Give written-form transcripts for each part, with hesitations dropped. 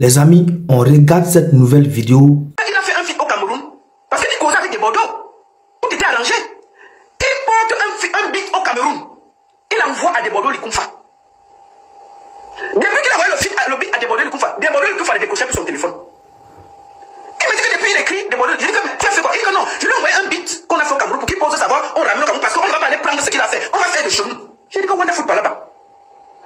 Les amis, on regarde cette nouvelle vidéo. Il a fait un feat au Cameroun parce qu'il causait avec des Bordeaux. Tout était arrangé. Il porte un beat au Cameroun. Il envoie à des Bordeaux les Koumfa. Depuis qu'il a envoyé le beat à des Bordeaux les Koumfa a décroché sur son téléphone. Il me dit que depuis il écrit des Bordeaux. Je dis que tu as fait quoi? Il dit que non, je lui ai envoyé un beat qu'on a fait au Cameroun pour qu'il pose savoir, on ramène le Cameroun parce qu'on ne va pas aller prendre ce qu'il a fait. On va faire des genoux. J'ai dit que wonderful par là-bas.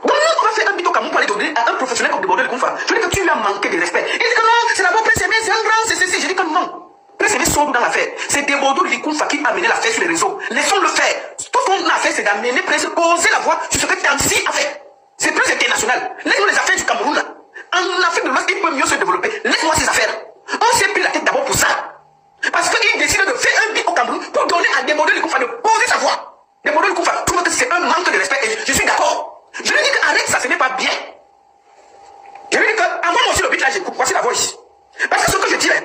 Donc nous, on va faire un beat au Cameroun pour aller donner à un professionnel comme des Bordeaux les Koumfa. Je dis que tu lui as manqué de respect. Il dit que non, c'est d'abord Prince Aimé, c'est un grand, c'est ceci. Je dis que non. Prince Aimé sort dans l'affaire. C'est des Bordeaux les Koumfa qui a mené l'affaire sur les réseaux. Laissons-le faire. Tout ce qu'on a fait, c'est d'amener Prince, poser la voix sur ce que Tansi a fait. C'est plus international. Laisse-nous les affaires du Cameroun là. En Afrique de l'Ouest, il peut mieux se développer. Laisse-moi ces affaires. On s'est pris la tête d'abord pour ça. Parce qu'il décide de faire un beat au Cameroun pour donner à des Bordeaux les Koumfa de poser sa voix. Des Bordeaux les Koumfa trouvent que c'est un manque de respect et je suis d'accord. Je lui dis qu'arrête ça, ce n'est pas bien. Je lui dis que, envoie-moi aussi le beat là, j'écoute. Voici la voix ici. Parce que ce que je dis là.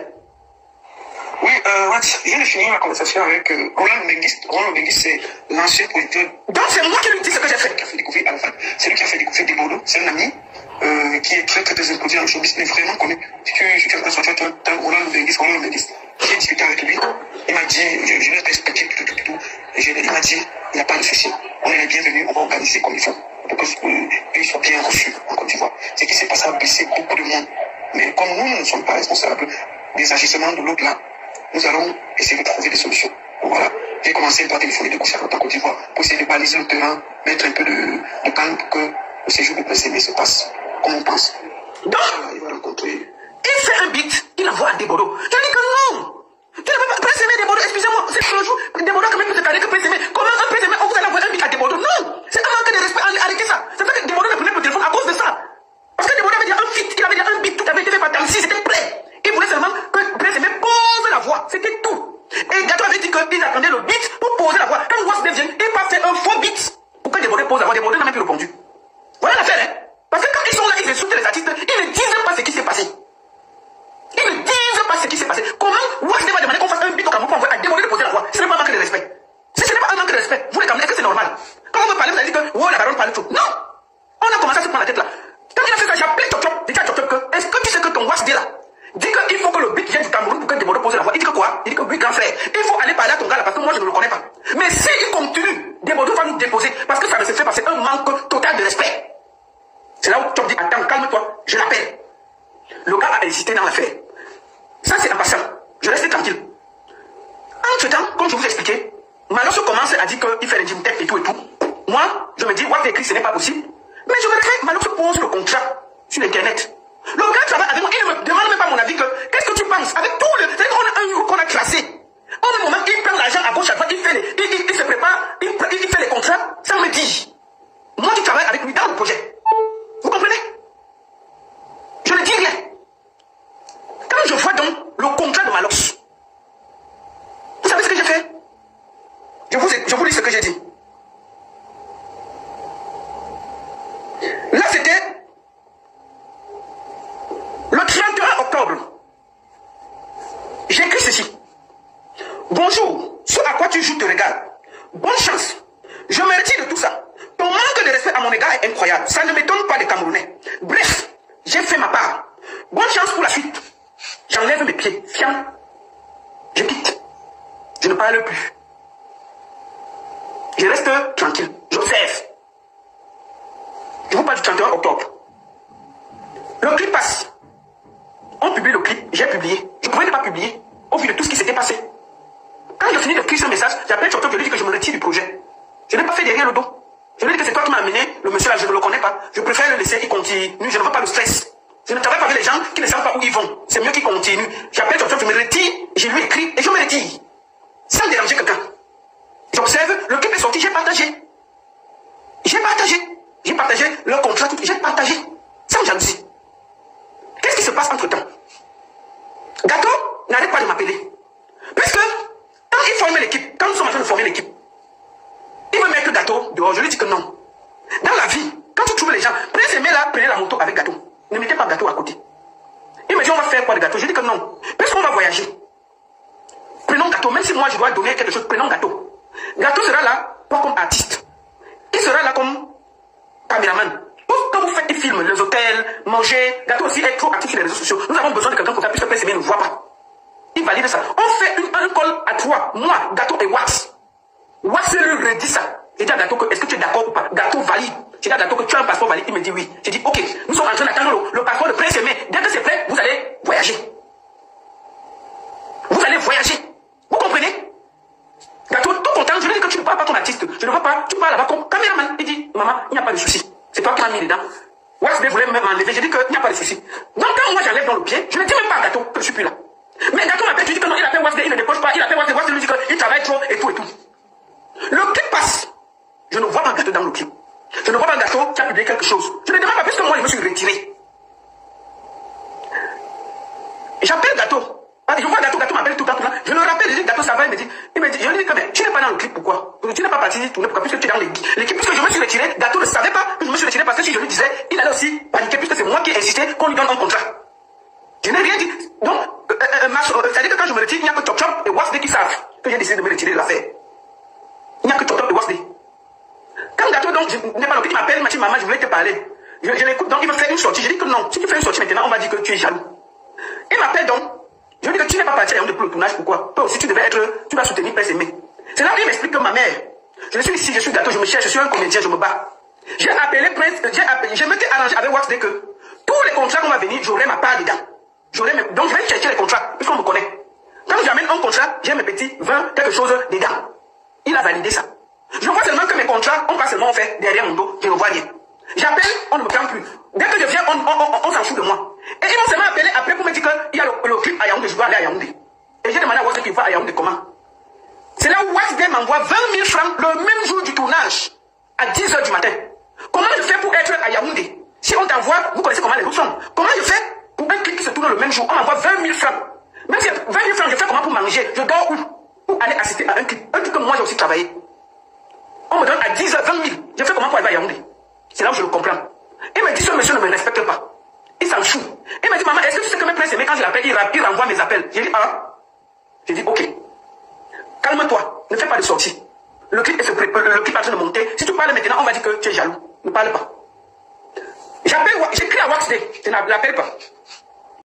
Oui, je viens de finir ma conversation avec Roland Menguis. Roland Menguis, c'est l'ancien producteur. Donc c'est moi qui lui dis ce que j'ai fait. Qui a fait découvrir Alpha. C'est lui qui a fait découvrir des Bordeaux. C'est un ami qui est très imposé dans le showbiz, mais vraiment connu. Si tu as sorti Roland Menguis, j'ai discuté avec lui. Il m'a dit, je lui ai expliqué tout. Il m'a dit, il n'y a pas de souci. On est les bienvenus, on va organiser comme il faut. Pour qu'ils soient bien reçus en Côte d'Ivoire. Ce qui s'est passé a blessé beaucoup de monde. Mais comme nous ne sommes pas responsables des agissements de l'autre là, nous allons essayer de trouver des solutions. Donc voilà, j'ai commencé par téléphoner de gauche à droite en Côte d'Ivoire pour essayer de baliser le terrain, mettre un peu de calme pour que le séjour de Prince Aimé se passe comme on pense. Donc, il va rencontrer. Il fait un beat, il envoie à des Bordeaux. Je dis que non. Tu ne peux pas Prince Aimé des Bordeaux, excusez-moi, c'est le jour. Des Bordeaux quand même peut se carrer que Prince Aimé. Comment un Prince Aimé, vous allez envoyer un beat à des Bordeaux? Non, c'est un manque de respect. Arrêtez ça. C'est vrai que des Bordeaux ne prenaient pas le téléphone à cause de ça. Parce que des Bordeaux avait dit un feat, il avait dit un beat, tout avait été fait par Tansi, c'était prêt. Il voulait seulement que Prince Aimé pose la voix, c'était tout. Et Gato avait dit qu'il attendait le beat pour poser la voix. Quand Wasdef vient, il va faire un faux beat pour que des Bordeaux posent la voix. Des Bordeaux n'ont même plus répondu. Voilà l'affaire, hein. Parce que quand ils sont là, ils insultent les artistes, ils ne disent pas ce qui s'est passé. Ils ne disent pas ce qui s'est passé. Comment Wasdef va demander qu'on fasse un beat au Cameroun pour envoyer à des Bordeaux de poser la voix? Ce n'est pas un manque de respect. Si ce n'est pas un manque de respect, vous les Camerounais, est-ce que c'est normal? Quand on veut parler, vous allez dire que oh, la baronne parle trop. Non! On a commencé à se prendre la tête là. Quand il a fait ça, j'ai appelé Chop Chop. J'ai dit à Chop Chop que est-ce que tu sais que ton Wasdef là dit qu'il faut que le beat vienne du Cameroun pour que des Bordeaux posent la voix? Il dit que quoi? Il dit que oui, grand frère, il faut aller parler à ton gars là parce que moi je ne le connais pas. Mais s'il continue, des Bordeaux va nous déposer parce que ça ne se fait pas. C'est un manque total de respect. C'est là où Chop dit attends, calme-toi, je l'appelle. Le gars a hésité dans l'affaire. Ça c'est en passant. Je reste tranquille. Entre-temps, comme je vous ai expliqué, Malos commence à dire qu'il fait les gym tech et tout. Moi, je me dis, what écrit, ce n'est pas possible. Mais je me dis, Malos pose le contrat sur Internet. Le gars travaille avec moi, il ne me demande même pas mon avis que, qu'est-ce que tu penses? Avec tout le, c'est qu'on a un jour qu'on a classé. En même moment, il prend l'argent à gauche, à droite, il se prépare, il fait les contrats, sans me dire. Moi, je travaille avec lui dans le projet. Vous comprenez? Je ne dis rien. Quand je vois donc le contrat de Malos, vous savez ce que j'ai fait? Je vous dis ce que j'ai dit. Là, c'était le 31 octobre. J'ai écrit ceci. Bonjour, ce à quoi tu joues te regarde. Bonne chance. Je me retire de tout ça. Ton manque de respect à mon égard est incroyable. Ça ne m'étonne pas des Camerounais. Bref, j'ai fait ma part. Bonne chance pour la suite. J'enlève mes pieds. Fiant. Je quitte. Je ne parle plus. Je reste tranquille. J'observe. Je vous parle du 31 octobre. Le clip passe. On publie le clip. J'ai publié. Je pouvais ne pas publier au vu de tout ce qui s'était passé. Quand je finis d'écrire ce message, j'appelle Chop Chop, je lui dis que je me retire du projet. Je n'ai pas fait derrière le dos. Je lui dis que c'est toi qui m'as amené. Le monsieur là, je ne le connais pas. Je préfère le laisser, il continue. Je ne veux pas le stress. Je ne travaille pas avec les gens qui ne savent pas où ils vont. C'est mieux qu'ils continuent. J'appelle Chop Chop, je me retire, je lui écris et je me retire. Sans déranger quelqu'un. J'observe, le clip est sorti, j'ai partagé. J'ai partagé le contrat, j'ai partagé. Sans jalousie. Qu'est-ce qui se passe entre temps? Gato n'arrête pas de m'appeler. Puisque, quand il forme l'équipe, quand nous sommes en train de former l'équipe, il veut mettre Gato dehors. Je lui dis que non. Dans la vie, quand tu trouves les gens, Prince Aimé là, prenez la moto avec Gato. Ne mettez pas Gato à côté. Il me dit, on va faire quoi de Gato? Je dis que non. Puisqu'on va voyager, prenons Gato. Même si moi je dois donner quelque chose, prenons Gato. Gato sera là, pas comme artiste. Il sera là comme caméraman. Tout ce que vous faites, il filme les hôtels, manger. Gâteau aussi est trop actif sur les réseaux sociaux. Nous avons besoin de quelqu'un comme ça, puisque PSM ne voit pas. Il valide ça. On fait un call à trois, moi, Gâteau et Wax. Wax lui redit ça. J'ai dit à Gâteau que est-ce que tu es d'accord ou pas? Gâteau valide. J'ai dit à Gâteau que tu as un passeport valide. Il me dit oui. J'ai dit ok, nous sommes en train d'attendre le passeport de Prince Aimé. Dès que c'est prêt, vous allez voyager. Vous allez voyager. Vous comprenez? Gâteau, tout content, je lui dis que tu ne parles pas ton artiste. Je ne vois pas, tu parles là-bas comme caméraman. Il dit, maman, il n'y a pas de souci. C'est toi qui m'as mis dedans. Waxday voulait m'enlever. J'ai dit qu'il n'y a pas de souci. Donc quand moi j'enlève dans le pied, je ne dis même pas à Gâteau que je suis plus là. Mais Gâteau m'appelle, je dis que non, il appelle Waxday, il ne dépose pas, il appelle Waxday, Waxday lui dit qu'il travaille trop et tout et tout. Le clip passe. Je ne vois pas Gâteau dans le clip. Je ne vois pas Gâteau qui a publié quelque chose. Je ne demande pas puisque moi je me suis retiré. J'appelle Gâteau. Je vois Gâteau, Gâteau m'appelle tout le temps. Je le rappelle, je dis Gâteau ça va, il me dit, je lui dis que mais tu n'es pas dans le clip, pourquoi? Tu n'es pas parti tourner, pourquoi? Puisque tu es dans l'équipe, puisque je me suis retiré, Gâteau ne savait pas que je me suis retiré parce que si je lui disais, il allait aussi paniquer puisque c'est moi qui ai insisté qu'on lui donne un contrat. Je n'ai rien dit. Donc, c'est-à-dire que quand je me retire, il n'y a que Chop Chop et Waxday qui savent que j'ai décidé de me retirer de l'affaire. Il n'y a que Chop Chop et Waxday. Quand Gâteau, donc, je n'ai pas le il m'appelle, il m'a dit, maman, je voulais te parler. Je l'écoute, donc il me fait une sortie. Je dis que non, si tu fais une sortie maintenant, on va dire que tu es jaloux. Il m'appelle donc. Je lui dis que tu n'es pas parti à Yaoundé pour le tournage, pourquoi? Toi aussi, tu devais être, tu vas soutenir Prince Aimé. C'est là où il m'explique que ma mère, je suis ici, je suis Gâteau, je me cherche, je suis un comédien, je me bats. J'ai appelé Prince, je m'étais arrangé avec Waxday que tous les contrats qu'on va venir, j'aurai ma part dedans. Donc je vais chercher les contrats, puisqu'on me connaît. Quand j'amène un contrat, j'ai mes petits 20, quelque chose dedans. Il a validé ça. Je vois seulement que mes contrats, on va seulement faire derrière mon dos, je ne vois rien. J'appelle, on ne me prend plus. Dès que je viens, on s'en fout de moi. Et ils m'ont seulement appelé après pour me dire qu'il y a le clip à Yaoundé, je dois aller à Yaoundé. Et j'ai demandé à Waxday qu'il va à Yaoundé comment. C'est là où Waxday m'envoie 20 000 francs le même jour du tournage, à 10 h du matin. Comment je fais pour être à Yaoundé? Si on t'envoie, vous connaissez comment les routes sont. Comment je fais pour un clip qui se tourne le même jour? On m'envoie 20 000 francs. Même si 20 000 francs, je fais comment pour manger? Je dors où? Pour aller assister à un clip. Un clip que moi j'ai aussi travaillé. On me donne à 10 h 20 000. Je fais comment pour aller à Yaoundé? C'est là où je le comprends. Il me dit, ce monsieur ne me respecte pas. Il s'en fout. Il me dit, maman, est-ce que tu sais que mes Prince Aimé, quand je l'appelle, il renvoie mes appels? J'ai dit, ah. J'ai dit, ok. Calme-toi. Ne fais pas de sortie. Le clip est en train de monter. Si tu parles maintenant, on va dire que tu es jaloux. Ne parle pas. J'écris à Waxday. Je ne l'appelle pas.